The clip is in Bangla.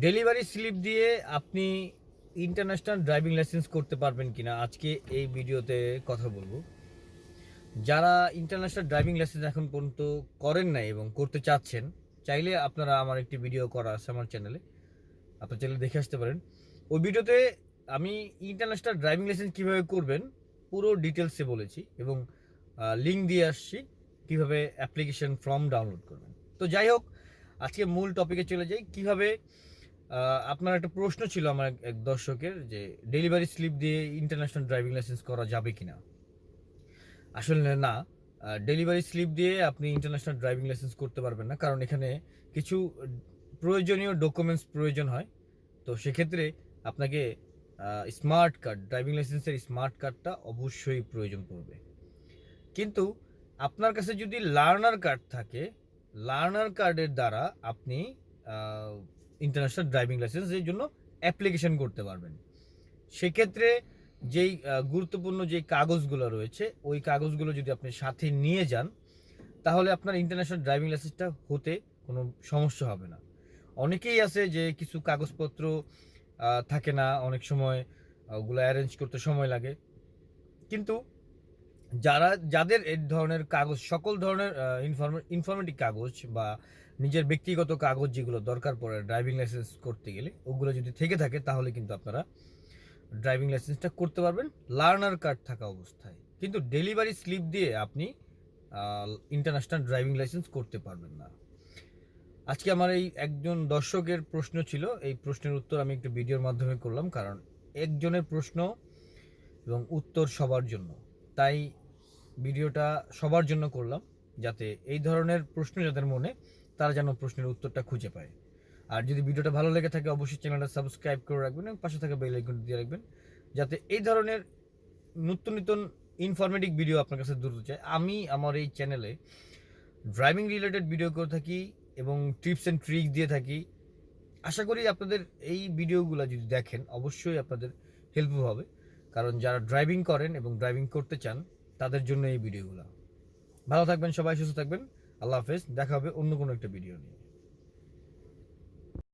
ডেলিভারি স্লিপ দিয়ে আপনি ইন্টারন্যাশনাল ড্রাইভিং লাইসেন্স করতে পারবেন কিনা আজকে এই ভিডিওতে কথা বলবো। যারা ইন্টারন্যাশনাল ড্রাইভিং লাইসেন্স এখন পর্যন্ত করেন নাই এবং করতে চাচ্ছেন, চাইলে আপনারা আমার একটি ভিডিও করা আছে আমার চ্যানেলে, আপনার চ্যানেলে দেখে আসতে পারেন। ওই ভিডিওতে আমি ইন্টারন্যাশনাল ড্রাইভিং লাইসেন্স কীভাবে করবেন পুরো ডিটেলসে বলেছি এবং লিঙ্ক দিয়ে আসছি কীভাবে অ্যাপ্লিকেশন ফর্ম ডাউনলোড করবেন। তো যাই হোক, আজকে মূল টপিকে চলে যাই। কীভাবে আপনার একটা প্রশ্ন ছিল আমার এক দর্শকের, যে ডেলিভারি স্লিপ দিয়ে ইন্টারন্যাশনাল ড্রাইভিং লাইসেন্স করা যাবে কিনা। আসলে না, ডেলিভারি স্লিপ দিয়ে আপনি ইন্টারন্যাশনাল ড্রাইভিং লাইসেন্স করতে পারবেন না, কারণ এখানে কিছু প্রয়োজনীয় ডকুমেন্টস প্রয়োজন হয়। তো সেক্ষেত্রে আপনাকে স্মার্ট কার্ড, ড্রাইভিং লাইসেন্সের স্মার্ট কার্ডটা অবশ্যই প্রয়োজন পড়বে। কিন্তু আপনার কাছে যদি লার্নার কার্ড থাকে, লার্নার কার্ডের দ্বারা আপনি ইন্টারন্যাশনাল ড্রাইভিং লাইসেন্সের জন্য অ্যাপ্লিকেশন করতে পারবেন। সেক্ষেত্রে যেই গুরুত্বপূর্ণ যেই কাগজগুলো রয়েছে, ওই কাগজগুলো যদি আপনি সাথে নিয়ে যান, তাহলে আপনার ইন্টারন্যাশনাল ড্রাইভিং লাইসেন্সটা হতে কোনো সমস্যা হবে না। অনেকেই আছে যে কিছু কাগজপত্র থাকে না, অনেক সময় ওগুলো অ্যারেঞ্জ করতে সময় লাগে। কিন্তু যাদের এই ধরনের কাগজ, সকল ধরনের ইনফরমেটিভ কাগজ বা নিজের ব্যক্তিগত কাগজ যেগুলো দরকার পড়ে ড্রাইভিং লাইসেন্স করতে গেলে, ওগুলো যদি থেকে থাকে তাহলে কিন্তু আপনারা ড্রাইভিং লাইসেন্সটা করতে পারবেন লার্নার কার্ড থাকা অবস্থায়। কিন্তু ডেলিভারি স্লিপ দিয়ে আপনি ইন্টারন্যাশনাল ড্রাইভিং লাইসেন্স করতে পারবেন না। আজকে আমার এই একজন দর্শকের প্রশ্ন ছিল, এই প্রশ্নের উত্তর আমি একটু ভিডিওর মাধ্যমে করলাম, কারণ একজনের প্রশ্ন এবং উত্তর সবার জন্য, তাই ভিডিওটা সবার জন্য করলাম, যাতে এই ধরনের প্রশ্ন যাদের মনে, তারা যেন প্রশ্নের উত্তরটা খুঁজে পায়। আর যদি ভিডিওটা ভালো লেগে থাকে অবশ্যই চ্যানেলটা সাবস্ক্রাইব করে রাখবেন এবং পাশে থাকা বেল আইকনটি দিয়ে রাখবেন, যাতে এই ধরনের নতুন নতুন ইনফরমেটিভ ভিডিও আপনার কাছে দ্রুত চাই। আমি আমার এই চ্যানেলে ড্রাইভিং রিলেটেড ভিডিও করে থাকি এবং টিপস অ্যান্ড ট্রিক দিয়ে থাকি। আশা করি আপনাদের এই ভিডিওগুলো যদি দেখেন অবশ্যই আপনাদের হেল্পফুল হবে, কারণ যারা ড্রাইভিং করেন এবং ড্রাইভিং করতে চান তাদের জন্য এই ভিডিওগুলো। ভালো থাকবেন সবাই, সুস্থ থাকবেন। আল্লাহ হাফেজ, দেখা হবে অন্য কোনো একটা ভিডিও নিয়ে।